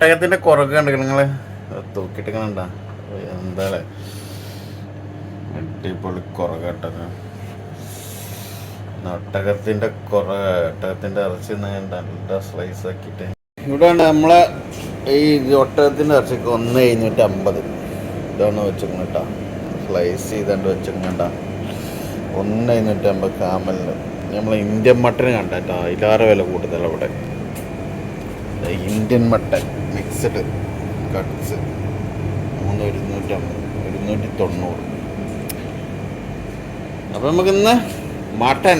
ഒട്ടകത്തിന്റെ കുറക്ക് കണ്ടിട്ട് നിങ്ങള് തൂക്കിട്ട് കണ്ട എന്താ അടിപൊളി കുറകട്ടക ഒട്ടകത്തിന്റെ ഒട്ടകത്തിന്റെ ഇറച്ചി നല്ല സ്ലൈസ് ആക്കിയിട്ട് ഇവിടെ നമ്മളെ ഈ ഒട്ടകത്തിന്റെ ഇറച്ചിക്ക് 1,750 ഇതാണ് വെച്ചിരിക്കുന്നത് കേട്ടോ. സ്ലൈസ് ചെയ്താണ്ട് വെച്ചിരിക്കണ്ട 1,750 കാമലിന്. നമ്മളെ ഇന്ത്യൻ മട്ടന് കണ്ട കേട്ടോ, അതിലാറെ വില കൂടുതൽ അവിടെ. Indian mutton mixed cuts 290. അപ്പം നമുക്കിന്ന് മട്ടൻ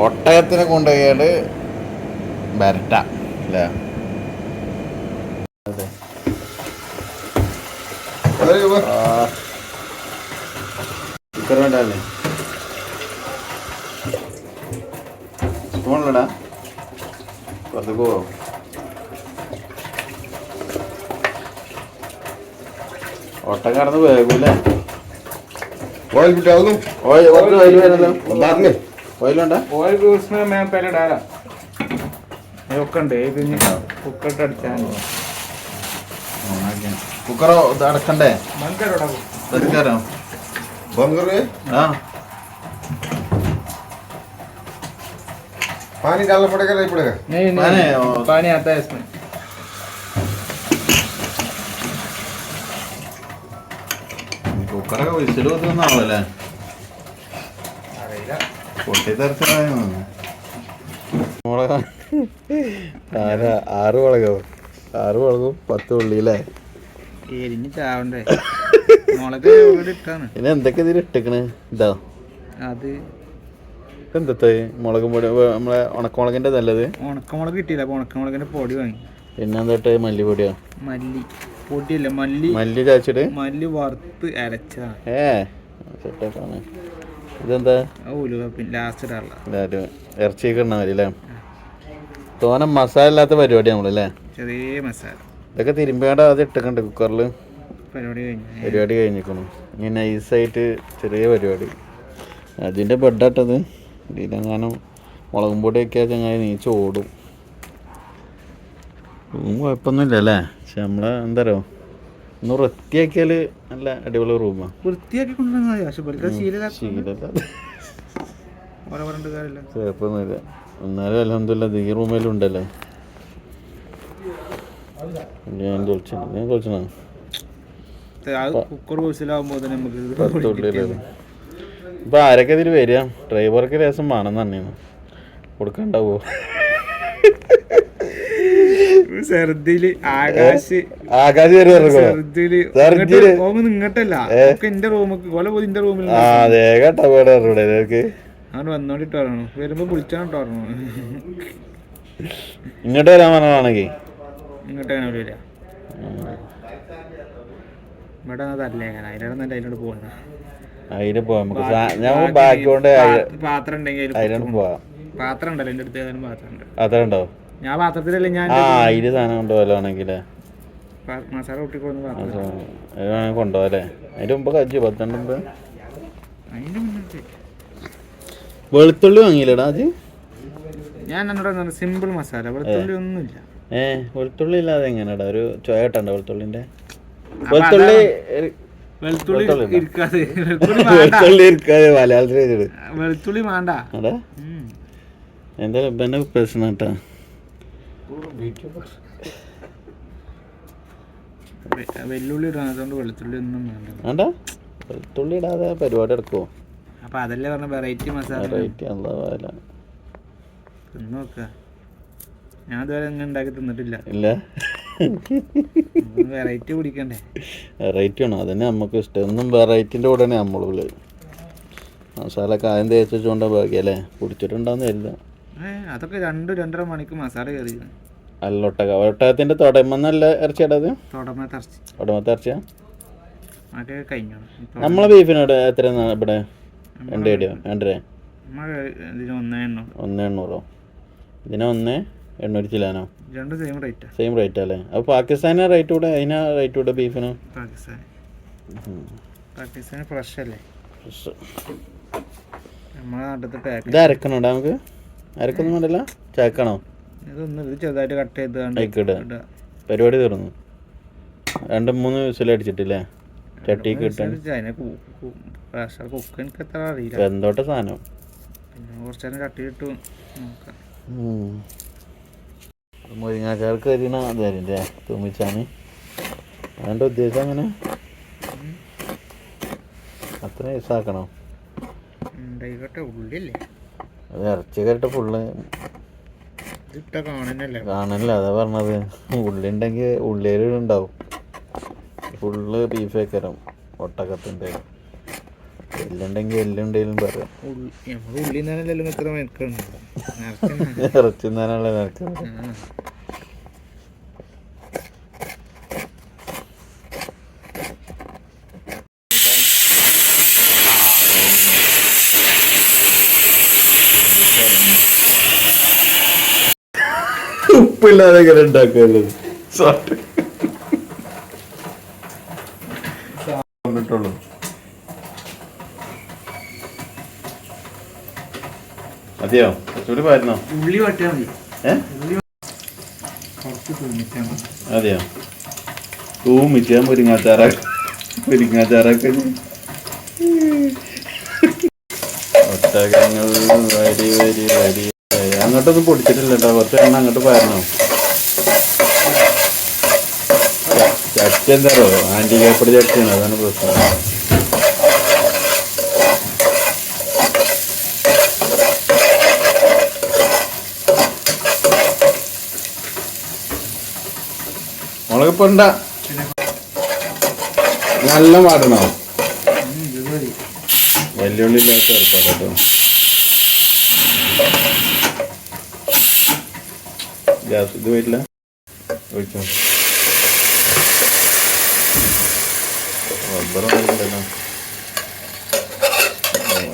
ഒട്ടകത്തിനെ കൊണ്ടുപോയാൽ വരട്ട അല്ലേ? അതെ ചിക്കൻ വേണ്ടല്ലേ? സ്പൂണിലടാ കുറച്ച് പോവോ? ഒട്ടം കടന്ന് വേകൂലേ? ऑयल भी डाल दूं? ऑयल വരുന്നല്ലോ बाद में ऑयल उंडा? ऑयल भी उसमें मैं पहले डाला कुकर अड़चा കുക്കറോ ഇത് അടക്കണ്ടേ? बंद करो डाको ഇതെടുക്കാരോ? बंद कर रहे ആ पानी डालना पड़ेगा नहीं पड़ेगा? नहीं पानी पानी आता है इसमें. കുക്കറൊക്കെ വിസിൽ കുത്തുന്നാവല്ലേ? പൊട്ടിത്തെറിച്ചതായോ? മുളക് 6 മുളകും 10 ഉള്ളി അല്ലേ? എരിഞ്ഞ് ചാവണ്ടേ? മുളക് ഇട്ടാണ്. പിന്നെ എന്തൊക്കെ ഇതിൽ ഇട്ടിക്കണ്? ഇതാ അത് എന്താ മുളക് പൊടി നമ്മളെ ഉണക്കമുളകിന്റെ നല്ലത്. ഉണക്കമുളക് കിട്ടിയില്ല, അപ്പൊ ഉണക്കമുളകിന്റെ പൊടി വാങ്ങി. പിന്നെ എന്താ മല്ലിപ്പൊടിയോ? മല്ലി പൊടിയല്ല, മല്ലി ചാച്ചിട്ട് മല്ലി വറുത്ത് അരച്ചതാണ്. സെറ്റാണ്. ഇതെന്താ? ലാസ്റ്റ് ഇടാറുള്ള ഇറച്ചിയൊക്കെ ഇടണ മതി അല്ലേ? തോനെ മസാല ഇല്ലാത്ത പരിപാടി നമ്മളല്ലേ? ചെറിയ മസാല ഇതൊക്കെ തിരുമ്പിയാണ്ട് ആദ്യം ഇട്ടക്കണ്ട് കുക്കറിൽ. പരിപാടി കഴിഞ്ഞിരിക്കണം. ഇനി നൈസായിട്ട് ചെറിയ പരിപാടി. അതിൻ്റെ ബെഡാട്ടത്. ഇതിലെങ്ങാനും മുളകും പൊടിയൊക്കെ ചങ്ങായി നീച്ച് ഓടും. റൂം കുഴപ്പമൊന്നുമില്ല അല്ലേ? പക്ഷെ നമ്മളെ എന്താ പറയുക, ഒന്ന് വൃത്തിയാക്കിയാൽ നല്ല അടിപൊളി റൂമാണ്. വൃത്തിയാക്കി കുഴപ്പമൊന്നുമില്ല. എന്നാലും അൽഹംദുലില്ലാ ഈ റൂമിലും ഉണ്ടല്ലേ. ഞാൻ കുളിച്ചാ കുക്കർ വിസിലാകുമ്പോൾ ഇപ്പൊ ആരൊക്കെ ഇതിൽ വരിക? ഡ്രൈവർക്ക് രസം വേണം തന്നെയാണ്. കൊടുക്കണ്ടാവോ? ആകാശ് ഇങ്ങോട്ടല്ല എന്റെ റൂമിൽ അങ്ങനെ വന്നോണ്ടിട്ട് പറയണു. വരുമ്പോ വിളിച്ചാണ് പറഞ്ഞു. ഇങ്ങോട്ട് വരാൻ പറഞ്ഞാണെങ്കിൽ ഇങ്ങോട്ട് അങ്ങനെ വരിക. ഇവിടെ തല്ലേ അതിനോട് അതിനോട് പോകുന്ന അതിന് പോവാം. നമുക്ക് ബാക്കി കൊണ്ട് പാത്രം ഉണ്ടെങ്കിൽ പാത്രം ഉണ്ടല്ലോ എന്റെ അടുത്ത്. ഏതായാലും പാത്രം ഉണ്ട്. പാത്രം ഉണ്ടോ? ഞാൻ പാത്രത്തിലല്ലേ ഞാൻ അതില് സാധനം കൊണ്ടുപോകലോ ആണെങ്കിലേ മസാല കൂട്ടിക്കൊടുന്ന് പാത്രം കൊണ്ടുപോകല്ലേ? അതിന്റെ മുമ്പ് കജ്ജു 12 മുമ്പ് അതിന്റെ മുന്നേ വെളുത്തുള്ളി വാങ്ങിയില്ലടാ? അത് ഞാൻ എന്നോട് സിമ്പിൾ മസാല, വെളുത്തുള്ളി ഒന്നുമില്ല. വെളുത്തുള്ളി ഇല്ലാതെ എങ്ങനെയാടാ ഒരു ചോയട്ടുണ്ടോ വെളുത്തുള്ളിന്റെ? വെളുത്തുള്ളി ഇരിക്കാതെ മലയാളത്തിൽ വെളുത്തുള്ളി വേണ്ട. എന്തായാലും പ്രശ്നം കേട്ടാ. വെല്ലുള്ളി ഇടാത്തതുകൊണ്ട് വെളുത്തുള്ളി ഒന്നും വേണ്ട. വെളുത്തുള്ളി ഇടാതെ പരിപാടി എടുക്കുമോ? അപ്പൊ അതല്ലേ പറഞ്ഞ വെറൈറ്റി മസാല. നോക്ക ഞാൻ ഇതുവരെ ഇങ്ങനെ ഉണ്ടാക്കി തിന്നിട്ടില്ല. ഇല്ല, വെറൈറ്റി കുടിക്കണ്ടേ? വെറൈറ്റി ആണോ? അതന്നെ നമുക്ക് ഇഷ്ടം. എന്നും വെറൈറ്റിന്റെ കൂടെയാണ് നമ്മളുള്ള മസാല കായം തേച്ച് വെച്ചോണ്ടാ ഭാഗ്യല്ലേ? കുടിച്ചിട്ടുണ്ടാവുന്ന കരുതാ. അതൊക്കെ 2-2.5 മണിക്ക് മസാല കയറി. അല്ല ഒട്ടകത്തിന്റെ തുടമന്നല്ല ഇറച്ചിയാടത്? തുടമത്തെ ഇറച്ചിയാ. കഴിഞ്ഞു. നമ്മളെ ബീഫിനോട് എത്ര ഇവിടെ? 2 2.5 1,800. ഇതിന് 1,800 ചിലാനോ? സെയിം റേറ്റ് അല്ലേ? അപ്പോൾ പാകിസ്ഥാനി റേറ്റ് കൂടെ അതിനാ റേറ്റ് കൂടെ ബീഫിന്? പാകിസ്ഥാനി ഫ്രഷ് അല്ലേ? ഇത് അരക്കണോടാ? നമുക്ക് അരക്കൊന്നും വേണ്ടല്ല? ചാക്കണോ? ഇതൊന്നും ഇത് ചെറുതായിട്ട് കട്ട് ചെയ്ത് ആയിക്കോട്ടെ. പരിപാടി തീർന്നു. 2-3 വിസിലടിച്ചിട്ടില്ലേ? ചട്ടിക്ക് കിട്ടാൻ പ്രഷർ കുക്ക് എനിക്ക് എത്ര അറിയില്ല. എന്തോട്ടെ സാധനം. പിന്നെ കുറച്ച് നേരം കട്ടിയിട്ട് നോക്കാം. മുരിങ്ങാച്ചാർക്ക് അരിയണ അതല്ലേ തൂമിച്ചാണ് അതിൻ്റെ ഉദ്ദേശം അങ്ങനെ അത്ര നൈസാക്കണോ? ഉണ്ടായിക്കോട്ടെ. ഉള്ളിയല്ലേ അത് ഇറച്ചി കറിട്ട് ഫുള്ള് ഇതിട്ട കാണുന്നല്ലേ. കാണല്ലേ, അതാ പറഞ്ഞത്. ഉള്ളി ഉണ്ടെങ്കിൽ ഉള്ളിയിലുണ്ടാവും. ഫുള്ള് ബീഫ് വെക്കരം ഒട്ടകത്തിൻ്റെ. എല്ലുണ്ടെങ്കിൽ എല്ലുണ്ടെങ്കിലും പറയാം. നമ്മൾ ഉള്ളി നിന്നല്ലോ ഇത്ര മെനക്കുണ്ട്. ഇറച്ചി നിന്നാണല്ലോ നിനക്കുന്നത്. ഉപ്പില്ലാതെ ഇങ്ങനെ ഉണ്ടാക്കാനുള്ളത് വന്നിട്ടുള്ളൂ. മതിയോ? കുറച്ചുകൂടി പാരുന്നോ? ഉള്ളി വട്ടിയാൽ മതി. കുറച്ച് തൂമിച്ചാൽ മതി. അതെയോ? തൂമിച്ചാ മുരിങ്ങാച്ചാറൊക്കെ ഒട്ടകങ്ങൾ വരി വരി വരി. അങ്ങോട്ടൊന്നും പൊടിച്ചിട്ടില്ല കേട്ടോ. കുറച്ച് എണ്ണ അങ്ങോട്ട് പാരണോ? ചട്ടി എന്താറോ ആൻറ്റിക്കാപ്പൊടി ചട്ടിയാണ്, അതാണ് പ്രശ്നം. മുളക് പൊണ്ട നല്ല പാടണോ? വെല്ലുള്ളി ഇല്ലാത്ത ഏർപ്പാട്ടോ. ഗ്യാസ് ഇത് വരില്ല. ഒഴിച്ചോ. റബ്ബറൊന്നുമില്ലല്ലോ.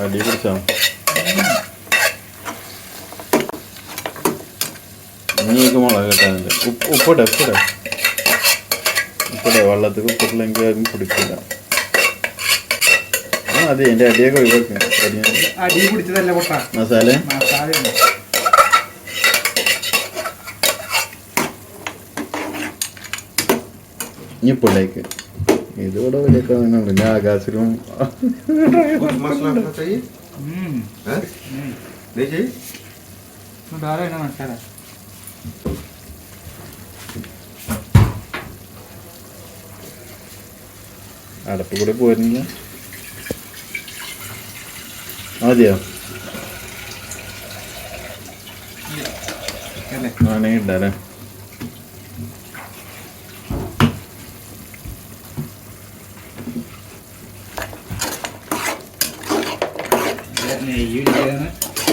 അടി പിടിച്ചോ? ഇനിയൊക്കെ മുളക് കെട്ടാനുണ്ട്. ഉപ്പിടെ വെള്ളത്തിൽ ഉപ്പിട്ടില്ലെങ്കിൽ ആരും പിടിക്കില്ല. അതെ, എൻ്റെ അടിയൊക്കെ ഒഴിവാക്കും. അടി പിടിച്ചതല്ല മസാല ഇനി പിള്ളേക്ക് ഇതിവിടെ വലിയൊക്കെ വന്നുണ്ട്. ഞാൻ ആകാശവും അടപ്പ് കൂടെ പോരുന്നില്ല. മതിയോ? ആണെങ്കിൽ ഇണ്ടല്ലേ.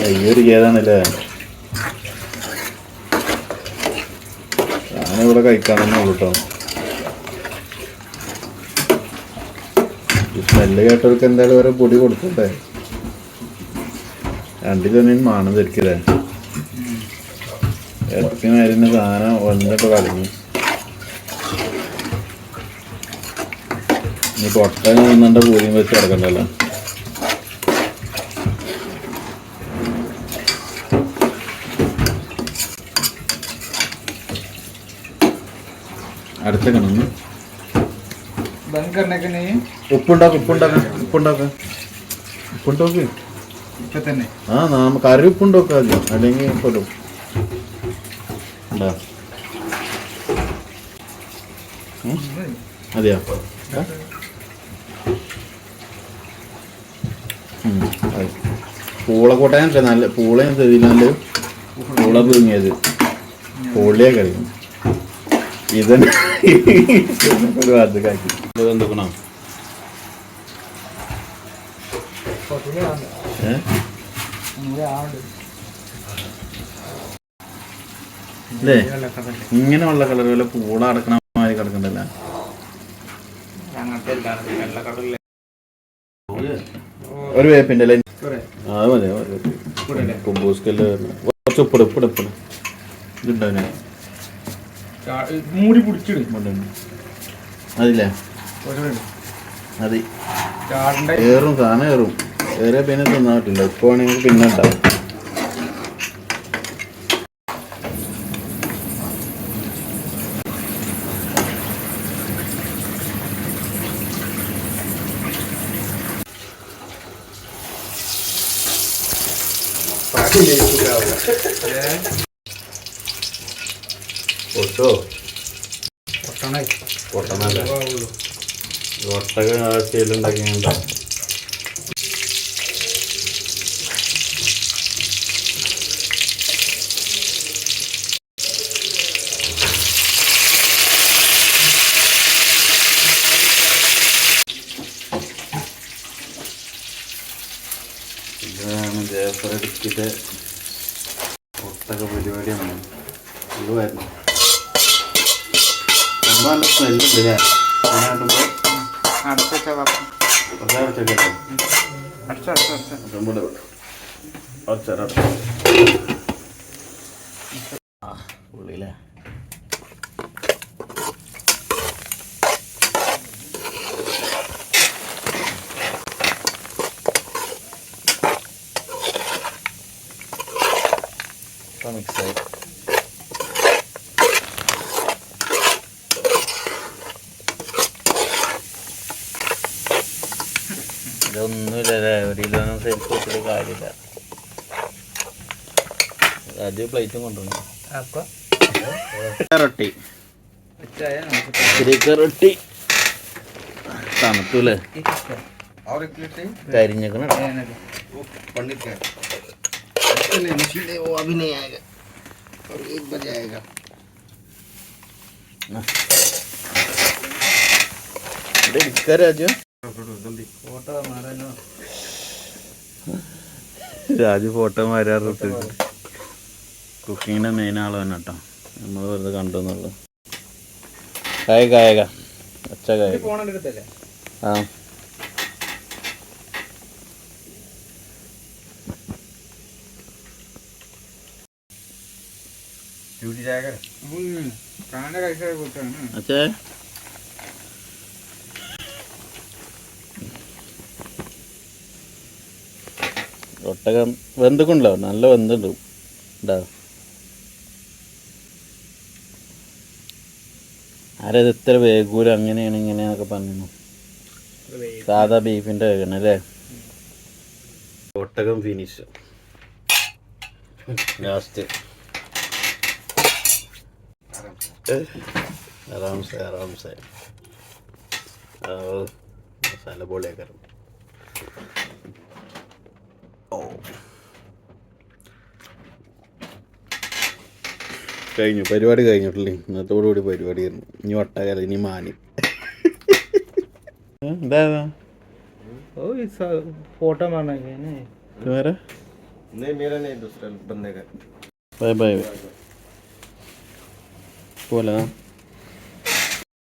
നെയ്യൊരുക്കിയതാണല്ലേ. ഞാനിവിടെ കഴിക്കാൻ തന്നെ ഉള്ളു കേട്ടോ. സ്മെല്ല് കേട്ടവർക്ക് എന്തായാലും ഓരോ പൊടി കൊടുക്കട്ടെ. രണ്ടിലൊന്നും മാണം ധരിക്കല്ലേ. ഇറച്ചി നേരിന് സാധനം വന്നിട്ട് കളഞ്ഞു. ഇനി പൊട്ടൻ വന്നിട്ട് പൂരിയും വെച്ച് കിടക്കണ്ടല്ലോ. അടുത്ത കണന്ന് ഉപ്പുണ്ടാക്ക്. ആ കറി ഉപ്പുണ്ടോക്കാ ആദ്യം, അല്ലെങ്കിൽ ഉപ്പിടും. അതെയോ? പൂള കൂട്ടാൻ നല്ല പൂള നല്ല പൂള പുഴുങ്ങിയത് പൂളിയെ കഴിക്കും. ഇതന്നെ ഒരു വാർത്തക്കാക്കി എന്തൊക്കണോ? അല്ലേ ഇങ്ങനെ ഉള്ള കളർ വല്ല പൂള അടക്കണ മാതിരി കിടക്കണ്ടല്ല. ഒരു വേപ്പിൻ്റെ അല്ലേ? അത് മതി. കുമ്പൂസ്കല്ല് കുറച്ച് ഉപ്പിട് ഇതുണ്ടാവില്ല. മൂടി പിടിച്ചിടും അതില്ലേ? മതി. ഏറും സാധനം ഏറും. ഏറെ പിന്നെ തിന്നാൻ പറ്റില്ല. ഇപ്പോൾ ആണെങ്കിൽ പിന്നെ ഉണ്ടാവും. പൊട്ടോ പൊട്ടണല്ലേ ഒട്ടക ആഴ്ചയിലുണ്ടാക്കിയുണ്ടോ ഇതാണ് ജയപ്പുരടുക്കിട്ട് ഒട്ടക പരിപാടിയാണ് ഇത് വരുന്നു നല്ല സ്മെല്ലുണ്ട് അല്ലേ അതിനാട്ടുമ്പോൾ ഉള്ളില്ലേ മിക്സായി ഇതൊന്നുമില്ലല്ലേ ഒരു കിലോനും സെൽഫ് വെച്ചിട്ട് കാര്യമില്ല ആദ്യം പ്ലേറ്റും കൊണ്ടുവന്നു റൊട്ടി റൊട്ടി തണുത്തൂല്ലേ കരിഞ്ഞേക്കണ രാജു രാജു ഫോട്ടോ മാരാറിട്ട് കുക്കിങ്ങിന്റെ മെയിൻ ആള് തന്നെ കേട്ടോ നമ്മൾ വെറുതെ കണ്ടുന്നുള്ളു കായക അച്ഛ കായക ആ അച്ഛേ ഒട്ടകം വെന്തുകൊണ്ടല്ലോ നല്ല വെന്തുണ്ട് ഉണ്ടാ ആരത് ഇത്ര വേഗൂര അങ്ങനെയാണ് ഇങ്ങനെയാന്നൊക്കെ പറഞ്ഞു സാധാ ബീഫിൻ്റെ വേഗണം അല്ലേ ഒട്ടകം ഫിനിഷ് ലാസ്റ്റ് ആറാംസെ മസാല പൊളിയാക്കാറും കഴിഞ്ഞു പരിപാടി കഴിഞ്ഞിട്ടില്ലേ ഇന്നത്തോടുകൂടി പരിപാടി ആയിരുന്നു ഇനി ഒട്ടകല ഇനി മാനി എന്താ फोटो मारना വേറെ नहीं मेरा नहीं दूसरा बंदे का ബൈ ബൈ പോലെ